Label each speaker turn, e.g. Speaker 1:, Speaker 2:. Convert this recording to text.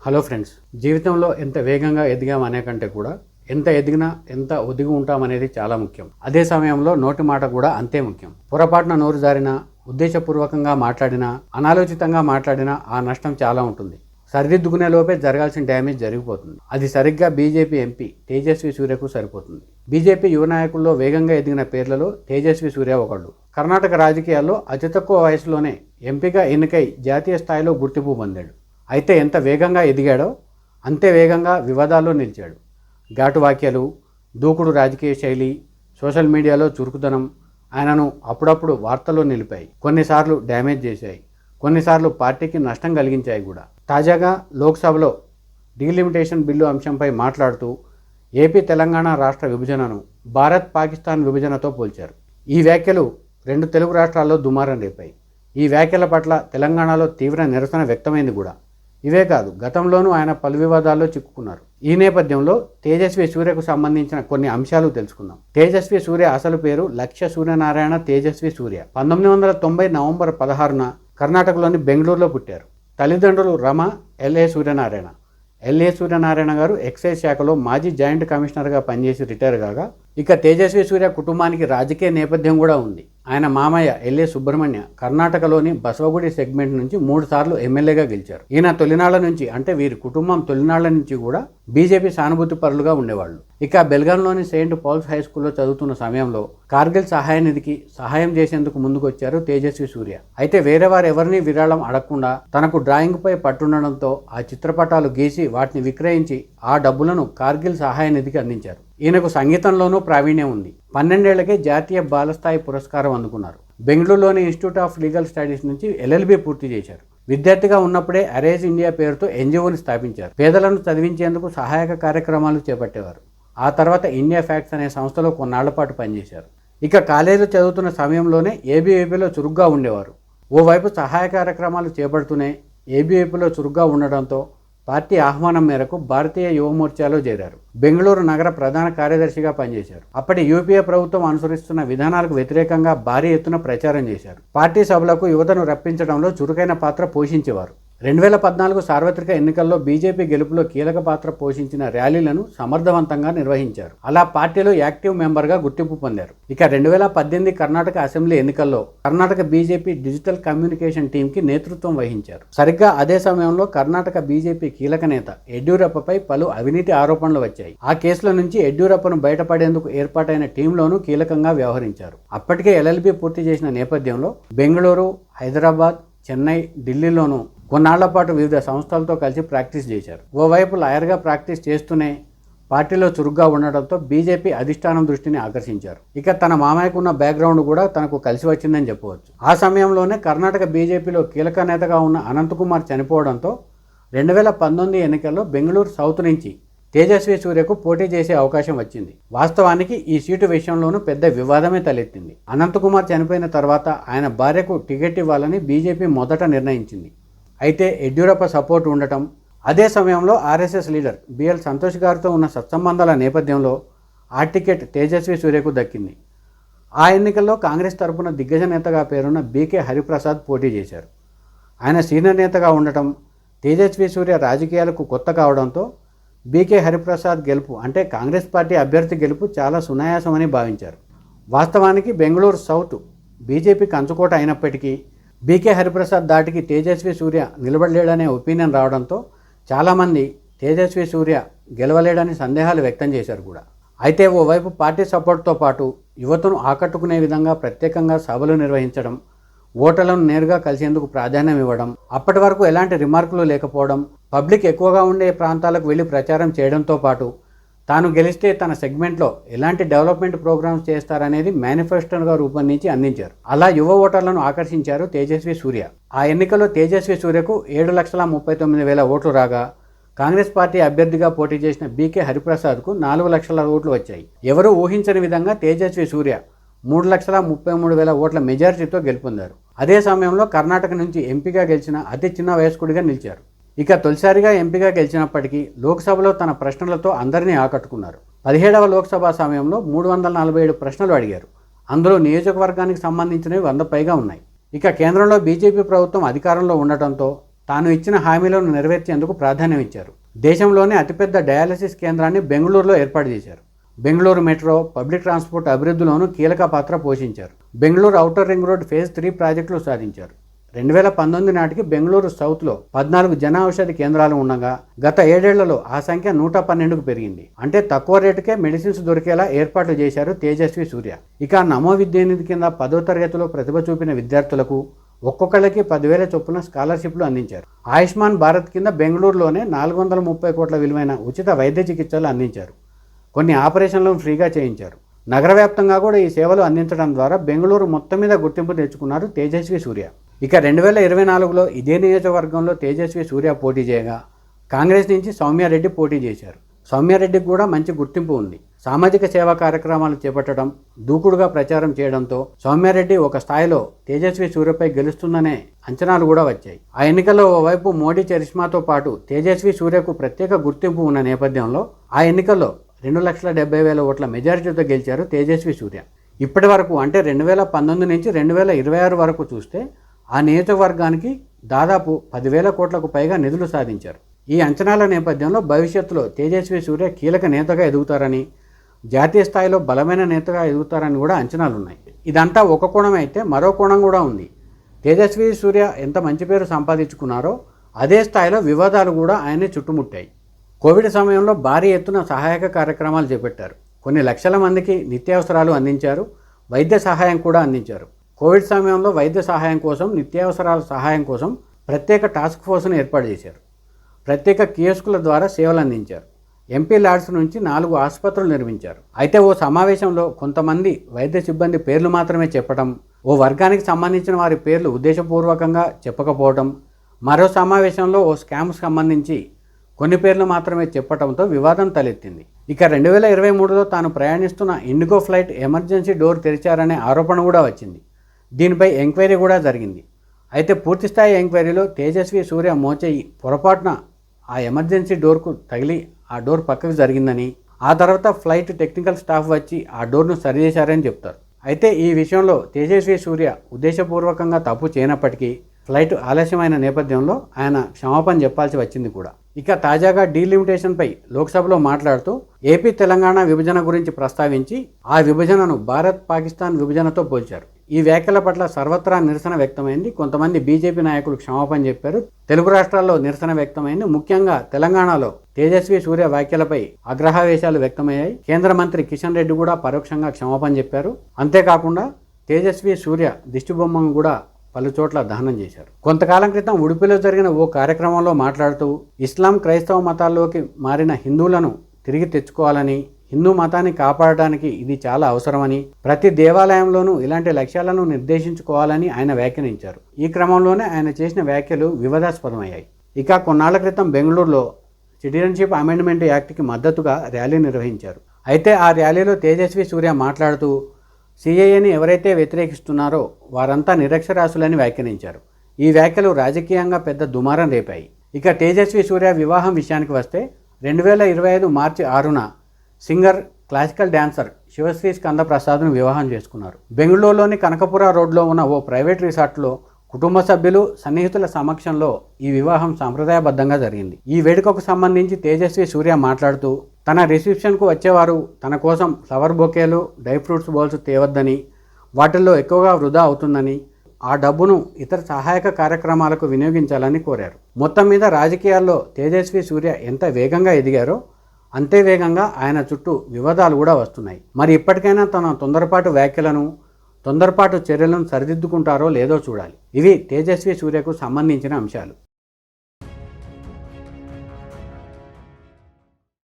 Speaker 1: Hello friends, జీవితంలో ఎంత వేగంగా ఎదిగామనే కంటే కూడా ఎంత ఎదిగినా ఎంత ఒదిగి ఉంటామనేది చాలా ముఖ్యం. అదే సమయంలో నోటి మాట కూడా అంతే ముఖ్యం. పొరపాటున నోరు జారినా, ఉద్దేశపూర్వకంగా మాట్లాడినా, అనాలోచితంగా మాట్లాడినా ఆ నష్టం చాలా ఉంటుంది. సరిదిద్దుకునే లోపే జరగాల్సిన డ్యామేజ్ జరిగిపోతుంది. అది సరిగ్గా బీజేపీ ఎంపీ తేజస్వి సూర్యకు సరిపోతుంది. బీజేపీ యువ నాయకుల్లో వేగంగా ఎదిగిన పేర్లలో తేజస్వి సూర్య ఒకళ్ళు. కర్ణాటక రాజకీయాల్లో అతి తక్కువ వయసులోనే ఎంపీగా ఎన్నికై జాతీయ స్థాయిలో గుర్తింపు పొందాడు. అయితే ఎంత వేగంగా ఎదిగాడో అంతే వేగంగా వివాదాల్లో నిలిచాడు. ఘాటు వాక్యాలు, దూకుడు రాజకీయ శైలి, సోషల్ మీడియాలో చురుకుదనం ఆయనను అప్పుడప్పుడు వార్తల్లో నిలిపాయి. కొన్నిసార్లు డ్యామేజ్ చేశాయి, కొన్నిసార్లు పార్టీకి నష్టం కలిగించాయి కూడా. తాజాగా లోక్సభలో డీలిమిటేషన్ బిల్లు అంశంపై మాట్లాడుతూ ఏపీ తెలంగాణ రాష్ట్ర విభజనను భారత్ పాకిస్తాన్ విభజనతో పోల్చారు. ఈ వ్యాఖ్యలు రెండు తెలుగు రాష్ట్రాల్లో దుమారం రేపాయి. ఈ వ్యాఖ్యల పట్ల తెలంగాణలో తీవ్ర నిరసన వ్యక్తమైంది కూడా. ఇవే కాదు, గతంలోనూ ఆయన పలు వివాదాల్లో చిక్కుకున్నారు. ఈ నేపథ్యంలో తేజస్వి సూర్యకు సంబంధించిన కొన్ని అంశాలు తెలుసుకుందాం. తేజస్వి సూర్య అసలు పేరు లక్ష్య సూర్యనారాయణ తేజస్వి సూర్య. 1990 నవంబర్ 16న కర్ణాటకలోని బెంగళూరులో పుట్టారు. తల్లిదండ్రులు రమ, ఎల్ఏ సూర్యనారాయణ. ఎల్ఏ సూర్యనారాయణ గారు ఎక్సైజ్ శాఖలో మాజీ జాయింట్ కమిషనర్గా పనిచేసి రిటైర్ కాగా, ఇక తేజస్వి సూర్య కుటుంబానికి రాజకీయ నేపథ్యం కూడా ఉంది. ఆయన మామయ్య ఎల్ఏ సుబ్రహ్మణ్య కర్ణాటకలోని బసవగుడి సెగ్మెంట్ నుంచి 3 సార్లు ఎమ్మెల్యేగా గెలిచారు. ఈయన తొలినాళ్ల నుంచి, అంటే వీరి కుటుంబం తొలినాళ్ల నుంచి కూడా బీజేపీ సానుభూతి పరులుగా ఉండేవాళ్ళు. ఇక బెల్గాంలోని సెయింట్ పాల్స్ హై స్కూల్లో చదువుతున్న సమయంలో కార్గిల్ సహాయ నిధికి సహాయం చేసేందుకు ముందుకొచ్చారు తేజస్వి సూర్య. అయితే వేరే వారు ఎవరిని విరాళం అడగకుండా తనకు డ్రాయింగ్ పై పట్టుండడంతో ఆ చిత్రపటాలు గీసి వాటిని విక్రయించి ఆ డబ్బులను కార్గిల్ సహాయ నిధికి అందించారు. ఈయనకు సంగీతంలోనూ ప్రావీణ్యం ఉంది. 12 ఏళ్లకే జాతీయ బాలస్థాయి పురస్కారం అందుకున్నారు. బెంగళూరులోని ఇన్స్టిట్యూట్ ఆఫ్ లీగల్ స్టడీస్ నుంచి ఎల్ఎల్బీ పూర్తి చేశారు. విద్యార్థిగా ఉన్నప్పుడే అరేజ్ ఇండియా పేరుతో ఎన్జిఓని స్థాపించారు. పేదలను చదివించేందుకు సహాయక కార్యక్రమాలు చేపట్టేవారు. ఆ తర్వాత ఇండియా ఫ్యాక్ట్స్ అనే సంస్థలో కొన్నాళ్ల పాటు పనిచేశారు. ఇక కాలేజీలో చదువుతున్న సమయంలోనే ఏబీవీపీలో చురుగ్గా ఉండేవారు. ఓవైపు సహాయ కార్యక్రమాలు చేపడుతూనే ఏబీవీపీలో చురుగ్గా ఉండడంతో పార్టీ ఆహ్వానం మేరకు భారతీయ యువ మోర్చాలో చేరారు. బెంగళూరు నగర ప్రధాన కార్యదర్శిగా పనిచేశారు. అప్పటి యూపీఏ ప్రభుత్వం అనుసరిస్తున్న విధానాలకు వ్యతిరేకంగా భారీ ఎత్తున ప్రచారం చేశారు. పార్టీ సభలకు యువతను రప్పించడంలో చురుకైన పాత్ర పోషించేవారు. 2014 సార్వత్రిక ఎన్నికల్లో బీజేపీ గెలుపులో కీలక పాత్ర పోషించిన ర్యాలీలను సమర్థవంతంగా నిర్వహించారు. అలా పార్టీలో యాక్టివ్ మెంబర్గా గుర్తింపు పొందారు. ఇక 2018 కర్ణాటక అసెంబ్లీ ఎన్నికల్లో కర్ణాటక బీజేపీ డిజిటల్ కమ్యూనికేషన్ టీంకి నేతృత్వం వహించారు. సరిగ్గా అదే సమయంలో కర్ణాటక బీజేపీ కీలక నేత యడ్యూరప్పపై పలు అవినీతి ఆరోపణలు వచ్చాయి. ఆ కేసుల నుంచి యడ్యూరప్పను బయటపడేందుకు ఏర్పాటైన టీంలోనూ కీలకంగా వ్యవహరించారు. అప్పటికే ఎల్ఎల్బీ పూర్తి చేసిన నేపథ్యంలో బెంగళూరు, హైదరాబాద్, చెన్నై, ఢిల్లీలోనూ కొన్నాళ్ల పాటు వివిధ సంస్థలతో కలిసి ప్రాక్టీస్ చేశారు. ఓవైపు లాయర్గా ప్రాక్టీస్ చేస్తూనే పార్టీలో చురుగ్గా ఉండడంతో బీజేపీ అధిష్టానం దృష్టిని ఆకర్షించారు. ఇక తన మామయ్యకున్న బ్యాక్గ్రౌండ్ కూడా తనకు కలిసి వచ్చిందని చెప్పవచ్చు. ఆ సమయంలోనే కర్ణాటక బీజేపీలో కీలక నేతగా ఉన్న అనంతకుమార్ చనిపోవడంతో 2019 ఎన్నికల్లో బెంగళూరు సౌత్ నుంచి తేజస్వి సూర్యకు పోటీ చేసే అవకాశం వచ్చింది. వాస్తవానికి ఈ సీటు విషయంలోనూ పెద్ద వివాదమే తలెత్తింది. అనంతకుమార్ చనిపోయిన తర్వాత ఆయన భార్యకు టికెట్ ఇవ్వాలని బీజేపీ మొదట నిర్ణయించింది. అయితే యడ్యూరప్ప సపోర్ట్ ఉండటం, అదే సమయంలో ఆర్ఎస్ఎస్ లీడర్ బిఎల్ సంతోష్ గారితో ఉన్న సత్సంబంధాల నేపథ్యంలో ఆ టికెట్ తేజస్వి సూర్యకు దక్కింది. ఆ ఎన్నికల్లో కాంగ్రెస్ తరపున దిగ్గజ నేతగా పేరున్న బీకే హరిప్రసాద్ పోటీ చేశారు. ఆయన సీనియర్ నేతగా ఉండటం, తేజస్వి సూర్య రాజకీయాలకు కొత్త కావడంతో బీకే హరిప్రసాద్ గెలుపు, అంటే కాంగ్రెస్ పార్టీ అభ్యర్థి గెలుపు చాలా సునాయాసమని భావించారు. వాస్తవానికి బెంగళూరు సౌత్ బీజేపీ కంచుకోట అయినప్పటికీ బీకే హరిప్రసాద్ దాటికి తేజస్వి సూర్య నిలబడలేడనే ఒపీనియన్ రావడంతో చాలామంది తేజస్వి సూర్య గెలవలేడని సందేహాలు వ్యక్తం చేశారు కూడా. అయితే ఓవైపు పార్టీ సపోర్ట్తో పాటు యువతను ఆకట్టుకునే విధంగా ప్రత్యేకంగా సభలు నిర్వహించడం, ఓటర్లను నేరుగా కలిసేందుకు ప్రాధాన్యం ఇవ్వడం, అప్పటి వరకు ఎలాంటి రిమార్కులు లేకపోవడం, పబ్లిక్ ఎక్కువగా ఉండే ప్రాంతాలకు వెళ్ళి ప్రచారం చేయడంతో పాటు తాను గెలిస్తే తన సెగ్మెంట్లో ఎలాంటి డెవలప్మెంట్ ప్రోగ్రామ్స్ చేస్తారనేది మేనిఫెస్టోగా రూపొందించి అందించారు. అలా యువ ఓటర్లను ఆకర్షించారు తేజస్వి సూర్య. ఆ ఎన్నికల్లో తేజస్వి సూర్యకు 7,39,000 ఓట్లు రాగా, కాంగ్రెస్ పార్టీ అభ్యర్థిగా పోటీ చేసిన బీకే హరిప్రసాద్కు 4 లక్షల ఓట్లు వచ్చాయి. ఎవరూ ఊహించని విధంగా తేజస్వి సూర్య 3,33,000 ఓట్ల మెజారిటీతో గెలుపొందారు. అదే సమయంలో కర్ణాటక నుంచి ఎంపీగా గెలిచిన అతి చిన్న వయస్కుడిగా నిలిచారు. ఇక తొలిసారిగా ఎంపీగా గెలిచినప్పటికీ లోక్సభలో తన ప్రశ్నలతో అందరినీ ఆకట్టుకున్నారు. 17వ లోక్సభ సమయంలో 347 ప్రశ్నలు అడిగారు. అందులో నియోజకవర్గానికి సంబంధించినవి 100 పైగా ఉన్నాయి. ఇక కేంద్రంలో బీజేపీ ప్రభుత్వం అధికారంలో ఉండటంతో తాను ఇచ్చిన హామీలను నెరవేర్చేందుకు ప్రాధాన్యం ఇచ్చారు. దేశంలోనే అతిపెద్ద డయాలసిస్ కేంద్రాన్ని బెంగళూరులో ఏర్పాటు చేశారు. బెంగళూరు మెట్రో, పబ్లిక్ ట్రాన్స్పోర్ట్ అభివృద్ధిలోనూ కీలక పాత్ర పోషించారు. Bengaluru outer ring road phase 3 ప్రాజెక్టులు సాధించారు. 2019 నాటికి బెంగళూరు సౌత్లో 14 జన ఔషధి కేంద్రాలు ఉండగా గత 7 ఏళ్లలో ఆ సంఖ్య 112కు పెరిగింది. అంటే తక్కువ రేటుకే మెడిసిన్స్ దొరికేలా ఏర్పాట్లు చేశారు తేజస్వి సూర్య. ఇక నమో విద్యానిధి కింద 10వ తరగతిలో ప్రతిభ చూపిన విద్యార్థులకు ఒక్కొక్కరికి 10,000 చొప్పున స్కాలర్షిప్లు అందించారు. ఆయుష్మాన్ భారత్ కింద బెంగళూరులోనే 430 కోట్ల విలువైన ఉచిత వైద్య చికిత్సలు అందించారు. కొన్ని ఆపరేషన్లను ఫ్రీగా చేయించారు. నగర వ్యాప్తంగా కూడా ఈ సేవలు అందించడం ద్వారా బెంగళూరు మొత్తం మీద గుర్తింపు తెచ్చుకున్నారు తేజస్వి సూర్య. ఇక 2024లో ఇదే నియోజకవర్గంలో తేజస్వి సూర్య పోటీ చేయగా కాంగ్రెస్ నుంచి సౌమ్యారెడ్డి పోటీ చేశారు. సౌమ్యారెడ్డికి కూడా మంచి గుర్తింపు ఉంది. సామాజిక సేవా కార్యక్రమాలు చేపట్టడం, దూకుడుగా ప్రచారం చేయడంతో సౌమ్యారెడ్డి ఒక స్థాయిలో తేజస్వి సూర్యపై గెలుస్తుందనే అంచనాలు కూడా వచ్చాయి. ఆ ఎన్నికల్లో ఓవైపు మోడీ చరిష్మాతో పాటు తేజస్వి సూర్యకు ప్రత్యేక గుర్తింపు ఉన్న నేపథ్యంలో ఆ ఎన్నికల్లో 2,70,000 ఓట్ల మెజారిటీతో గెలిచారు తేజస్వి సూర్య. ఇప్పటి వరకు అంటే 2019 నుంచి 2026 వరకు చూస్తే ఆ నియోజకవర్గానికి దాదాపు 10,000 కోట్లకు పైగా నిధులు సాధించారు. ఈ అంచనాల నేపథ్యంలో భవిష్యత్తులో తేజస్వి సూర్య కీలక నేతగా ఎదుగుతారని, జాతీయ స్థాయిలో బలమైన నేతగా ఎదుగుతారని కూడా అంచనాలున్నాయి. ఇదంతా ఒక కోణం అయితే మరో కోణం కూడా ఉంది. తేజస్వి సూర్య ఎంత మంచి పేరు సంపాదించుకున్నారో అదే స్థాయిలో వివాదాలు కూడా ఆయన్ని చుట్టుముట్టాయి. కోవిడ్ సమయంలో భారీ ఎత్తున సహాయక కార్యక్రమాలు చేపట్టారు. కొన్ని లక్షల మందికి నిత్యావసరాలు అందించారు, వైద్య సహాయం కూడా అందించారు. కోవిడ్ సమయంలో వైద్య సహాయం కోసం, నిత్యావసరాల సహాయం కోసం ప్రత్యేక టాస్క్ ఫోర్స్ను ఏర్పాటు చేశారు. ప్రత్యేక కియోస్కుల ద్వారా సేవలు అందించారు. ఎంపీ ల్యాడ్స్ నుంచి 4 ఆసుపత్రులు నిర్మించారు. అయితే ఓ సమావేశంలో కొంతమంది వైద్య సిబ్బంది పేర్లు మాత్రమే చెప్పడం, ఓ వర్గానికి సంబంధించిన వారి పేర్లు ఉద్దేశపూర్వకంగా చెప్పకపోవడం, మరో సమావేశంలో ఓ స్కామ్కు సంబంధించి కొన్ని పేర్లు మాత్రమే చెప్పడంతో వివాదం తలెత్తింది. ఇక 2023లో తాను ప్రయాణిస్తున్న ఇండిగో ఫ్లైట్ ఎమర్జెన్సీ డోర్ తెరిచారనే ఆరోపణ కూడా వచ్చింది. దీనిపై ఎంక్వైరీ కూడా జరిగింది. అయితే పూర్తిస్థాయి ఎంక్వైరీలో తేజస్వి సూర్య మోచేయి పొరపాటున ఆ ఎమర్జెన్సీ డోర్కు తగిలి ఆ డోర్ పక్కకు జరిగిందని, ఆ తర్వాత ఫ్లైట్ టెక్నికల్ స్టాఫ్ వచ్చి ఆ డోర్ను సరిచేశారని చెప్తారు. అయితే ఈ విషయంలో తేజస్వి సూర్య ఉద్దేశపూర్వకంగా తప్పు చేయనప్పటికీ ఫ్లైట్ ఆలస్యమైన నేపథ్యంలో ఆయన క్షమాపణ చెప్పాల్సి వచ్చింది కూడా. ఇక తాజాగా డీలిమిటేషన్పై లోక్సభలో మాట్లాడుతూ ఏపీ తెలంగాణ విభజన గురించి ప్రస్తావించి ఆ విభజనను భారత్ పాకిస్తాన్ విభజనతో పోల్చారు. ఈ వ్యాఖ్యల పట్ల సర్వత్రా నిరసన వ్యక్తమైంది. కొంతమంది బీజేపీ నాయకులు క్షమాపణ చెప్పారు. తెలుగు రాష్ట్రాల్లో నిరసన వ్యక్తమైంది. ముఖ్యంగా తెలంగాణలో తేజస్వి సూర్య వ్యాఖ్యలపై ఆగ్రహావేశాలు వ్యక్తమయ్యాయి. కేంద్ర మంత్రి కిషన్ రెడ్డి కూడా పరోక్షంగా క్షమాపణ చెప్పారు. అంతేకాకుండా తేజస్వి సూర్య దిష్టిబొమ్మను కూడా పలుచోట్ల దహనం చేశారు. కొంతకాలం క్రితం ఉడుపిలో జరిగిన ఓ కార్యక్రమంలో మాట్లాడుతూ ఇస్లాం, క్రైస్తవ మతాల్లోకి మారిన హిందువులను తిరిగి తెచ్చుకోవాలని, హిందూ మతాన్ని కాపాడడానికి ఇది చాలా అవసరమని, ప్రతి దేవాలయంలోనూ ఇలాంటి లక్ష్యాలను నిర్దేశించుకోవాలని ఆయన వ్యాఖ్యానించారు. ఈ క్రమంలోనే ఆయన చేసిన వ్యాఖ్యలు వివాదాస్పదమయ్యాయి. ఇక కొన్నాళ్ల క్రితం బెంగళూరులో సిటిజన్షిప్ అమెండ్మెంట్ యాక్ట్కి మద్దతుగా ర్యాలీ నిర్వహించారు. అయితే ఆ ర్యాలీలో తేజస్వి సూర్య మాట్లాడుతూ సిఏఏని ఎవరైతే వ్యతిరేకిస్తున్నారో వారంతా నిరక్షరాస్యులని వ్యాఖ్యానించారు. ఈ వ్యాఖ్యలు రాజకీయంగా పెద్ద దుమారం రేపాయి. ఇక తేజస్వి సూర్య వివాహం విషయానికి వస్తే 2025 మార్చి 6న singer, classical dancer Shivashri Skanda ప్రసాద్ను వివాహం చేసుకున్నారు. బెంగళూరులోని కనకపుర రోడ్లో ఉన్న ఓ ప్రైవేట్ రిసార్ట్లో కుటుంబ సభ్యులు, సన్నిహితుల సమక్షంలో ఈ వివాహం సాంప్రదాయబద్ధంగా జరిగింది. ఈ వేడుకకు సంబంధించి తేజస్వి సూర్య మాట్లాడుతూ తన రిసెప్షన్కు వచ్చేవారు తన కోసం ఫ్లవర్ బొకేలు, డ్రై ఫ్రూట్స్ బౌల్స్ తేవద్దని, వాటిల్లో ఎక్కువగా వృధా అవుతుందని, ఆ డబ్బును ఇతర సహాయక కార్యక్రమాలకు వినియోగించాలని కోరారు. మొత్తం మీద రాజకీయాల్లో తేజస్వి సూర్య ఎంత వేగంగా ఎదిగారో అంతే వేగంగా ఆయన చుట్టూ వివాదాలు కూడా వస్తున్నాయి. మరి ఇప్పటికైనా తన తొందరపాటు వ్యాఖ్యలను, తొందరపాటు చర్యలను సరిదిద్దుకుంటారో లేదో చూడాలి. ఇవి తేజస్వి సూర్యకు సంబంధించిన అంశాలు.